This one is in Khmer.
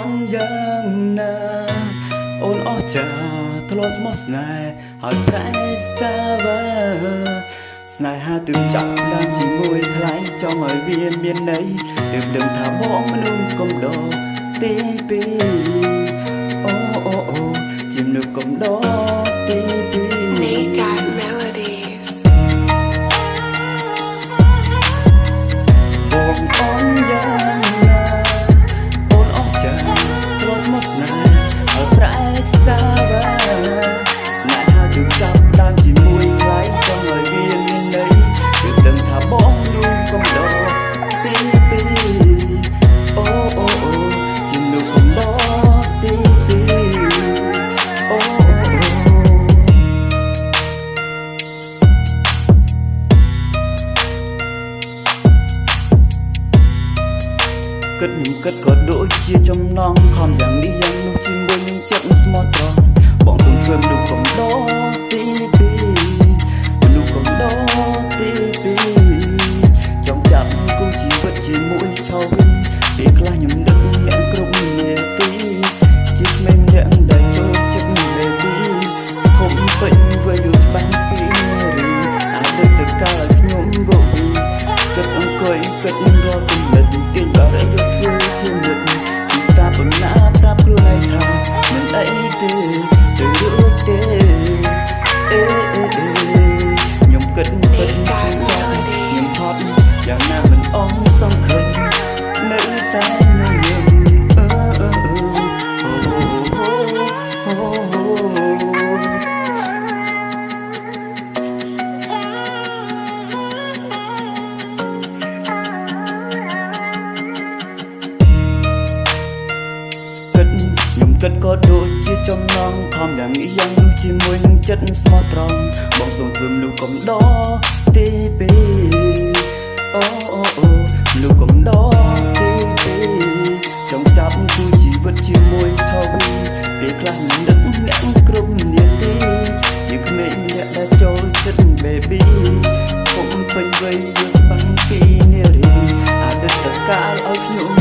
នយ៉ាងណាអូនអស់ចាធ្លាប់ស្មោះស្នេហ៍ហើយប្រែសាវាស្នេហាទើបចាប់ផ្ដើមជាមួយថ្លៃចង់ឲ្យវាមានន័យទើបដឹងថាបងមនុស្សកំដរទីពីរអូអូអូជាមនុស្សកំដរទីពីរ They got melodies បងអូនយ៉ាងណាអូនអស់ចាធ្លាប់ស្មោះស្នេហ៍ហើយប្រែសាវាស្នេហាទើបចាប់ផ្ដើមជាមួយថ្លៃចង់ឲ្យវាមានន័យទើបដឹងថាបងមនុស្សកំដរទីពីរអូអូអូជាមនុស្សកំដរទីពីរអូគិតខ្ញុំគិតក៏ដូចជាចំណងខំយ៉ាងនេះយ៉ាងនោះជាមួយនឹងចិត្តស្មោះត្រង់បងសូមធ្វើមនុស្សកំដរទីពីរមនុស្សកំដរទីពីរចង់ចាប់គូជីវិតជាមួយឆោវីពេលខ្លះខ្ញុំនឹកអ្នកគ្រប់នាទីជាក្មេងម្នាក់ដែលចូលចិត្ត baby ធំពេញវាយច្បាស់ពីរីអាចលើកទៅកើខ្ញុំវោវីគិតអង្គុយគិតរាល់គំនិតគេបារយកធ្វើជានិតពីតាបណ្ណាប្រាប់ខ្លួនឯងថាមិនអីទេទៅរួចទេអេខ្ញុំគិតពេញខ្ញុំហត់យ៉ាងណាមិនអងសង្ឃឹមនៅតែញញឹមខ្ញុំគិតក៏ដូចជាចំណងខំយ៉ាងនេះយ៉ាងនោះជាមួយនឹងចិត្តស្មោះត្រង់បងសូមធ្វើមនុស្សកំដរទីពីរអូអូអូមនុស្សកំដរទីពីរចង់ចាប់គូជីវិតជាមួយឆោវីពេលខ្លះនឹកអ្នកគ្រប់នាទីជាក្មេងម្នាក់ដែលចូលចិត្ត baby ខ្ញុំពេញវ័យយល់ច្បាស់ពីនារីអតីតកាលឲ្យខ្ញុំ